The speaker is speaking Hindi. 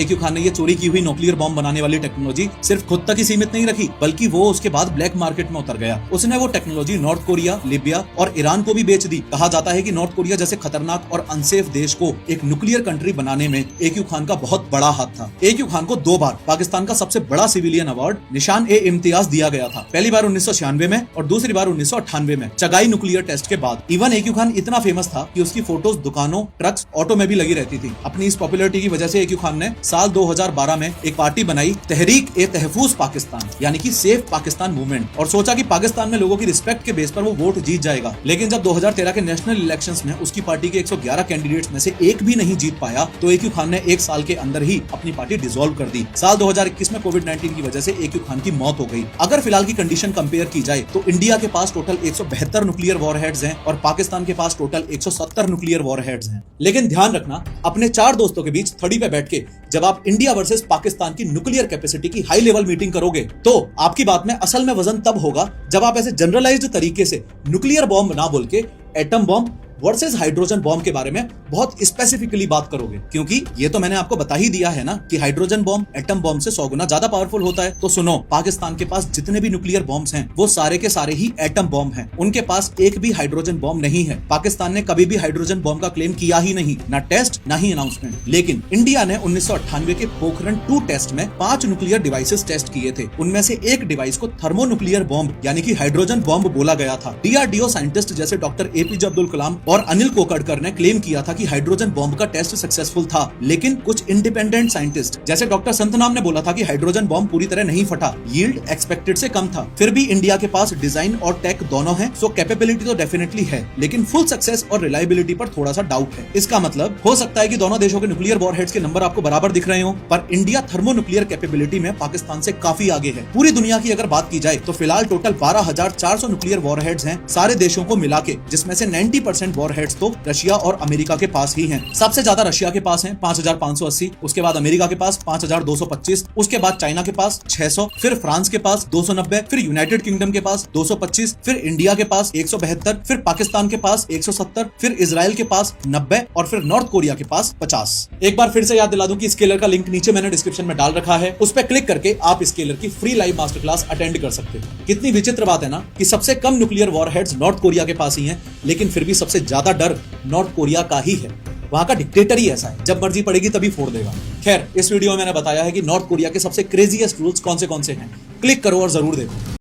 एक्यू खान ने ये चोरी की हुई न्यूक्लियर बॉम्ब बनाने वाली टेक्नोलॉजी सिर्फ खुद तक ही सीमित नहीं रखी, बल्कि वो उसके बाद ब्लैक मार्केट में उतर गया। उसने वो टेक्नोलॉजी नॉर्थ कोरिया, लीबिया और ईरान को भी बेच दी। कहा जाता है कि नॉर्थ कोरिया जैसे खतरनाक और अनसेफ देश को एक न्यूक्लियर कंट्री बनाने में एक्यू खान का बहुत बड़ा हाथ था। एक्यू खान को 2 बार पाकिस्तान का सबसे बड़ा सिविलियन अवार्ड निशान-ए-इम्तियाज दिया गया था। पहली बार 1996 में और दूसरी बार 1998 में चगाई न्यूक्लियर टेस्ट के बाद। इवन एक्यू खान इतना फेमस था कि उसकी फोटोज दुकानों, ट्रक्स, ऑटो में भी लगी रहती थी। अपनी इस पॉपुलैरिटी की वजह से एक्यू खान ने साल 2012 में एक पार्टी बनाई, तहरीक-ए-तहफूज पाकिस्तान, यानी कि सेफ पाकिस्तान मूवमेंट, और सोचा कि पाकिस्तान में लोगों की रिस्पेक्ट के बेस पर वो वोट जीत जाएगा। लेकिन जब 2013 के नेशनल इलेक्शंस में उसकी पार्टी के 111 कैंडिडेट्स में से एक भी नहीं जीत पाया, तो एक्यू खान ने 1 साल के अंदर ही अपनी पार्टी डिसॉल्व कर दी। साल 2021 में कोविड-19 की वजह से एक्यू खान की मौत हो गई। अगर फिलहाल की कंडीशन कंपेयर की जाए तो इंडिया के पास टोटल 172 न्यूक्लियर वॉरहेड्स हैं और पाकिस्तान के पास टोटल 170 न्यूक्लियर वॉरहेड्स हैं। लेकिन ध्यान रखना, अपने 4 दोस्तों के बीच थड़ी पे बैठ के जब आप इंडिया वर्सेस पाकिस्तान की न्यूक्लियर कैपेसिटी की हाई लेवल मीटिंग करोगे, तो आपकी बात में असल में वजन तब होगा जब आप ऐसे जनरलाइज्ड तरीके से न्यूक्लियर बॉम्ब ना बोल के atom bomb versus hydrogen bomb के बारे में बहुत स्पेसिफिकली बात करोगे। क्योंकि ये तो मैंने आपको बता ही दिया है ना कि हाइड्रोजन बॉम्ब एटम बॉम्ब से 100 गुना ज्यादा पावरफुल होता है। तो सुनो, पाकिस्तान के पास जितने भी न्यूक्लियर बॉम्ब्स हैं वो सारे के सारे ही एटम बॉम्ब हैं। उनके पास एक भी हाइड्रोजन बॉम्ब नहीं है। पाकिस्तान ने कभी भी हाइड्रोजन बॉम्ब का क्लेम किया ही नहीं, ना टेस्ट ना ही अनाउंसमेंट। लेकिन इंडिया ने 1998 के पोखरण 2 टेस्ट में 5 न्यूक्लियर डिवाइसेस टेस्ट किए थे। उनमें से एक डिवाइस को थर्मोन्यूक्लियर बॉम्ब यानी कि हाइड्रोजन बॉम्ब बोला गया था। डीआरडीओ साइंटिस्ट जैसे डॉक्टर एपीजे अब्दुल कलाम और अनिल कोकड़कर ने क्लेम किया था कि हाइड्रोजन बॉम्ब का टेस्ट सक्सेसफुल था। लेकिन कुछ इंडिपेंडेंट साइंटिस्ट जैसे डॉक्टर संतनाम ने बोला था कि हाइड्रोजन बॉम्ब पूरी तरह नहीं फटा, यील्ड एक्सपेक्टेड से कम था। फिर भी इंडिया के पास डिजाइन और टेक दोनों है, सो कैपेबिलिटी तो डेफिनेटली है, लेकिन फुल सक्सेस और रिलायबिलिटी पर थोड़ा सा डाउट है। इसका मतलब हो सकता है कि दोनों देशों के न्यूक्लियर वॉरहेड्स के नंबर आपको बराबर दिख रहे हो, पर इंडिया थर्मोन्यूक्लियर कैपेबिलिटी में पाकिस्तान से काफी आगे है। पूरी दुनिया की अगर बात की जाए तो फिलहाल टोटल 12,400 न्यूक्लियर वॉरहेड्स हैं सारे देशों को मिला के, जिसमें से 90% वॉरहेड्स तो रशिया और अमेरिका के पास ही हैं। सबसे ज्यादा रशिया के पास हैं 5,580, उसके बाद अमेरिका के पास 5,225, उसके बाद चाइना के पास 600, फिर फ्रांस के पास 290, फिर यूनाइटेड किंगडम के पास 225, फिर इंडिया के पास 172, फिर पाकिस्तान के पास 170, फिर इजराइल के पास 90 और फिर नॉर्थ कोरिया के पास 50। एक बार फिर से याद दिला दूं कि स्केलर का लिंक नीचे मैंने डिस्क्रिप्शन में डाल रखा है, उस पर क्लिक करके आप स्केलर की free live master class attend कर सकते हो। कितनी विचित्र बात है ना कि सबसे कम न्यूक्लियर वॉरहेड्स नॉर्थ कोरिया के पास ही हैं, लेकिन फिर भी सबसे ज्यादा डर नॉर्थ कोरिया का ही है। वहां का डिक्टेटर ही ऐसा है, जब मर्जी पड़ेगी तभी फोड़ देगा। खैर, इस वीडियो में मैंने बताया है कि नॉर्थ कोरिया के सबसे क्रेजीएस्ट रूल्स कौन से हैं। क्लिक करो और जरूर देखो।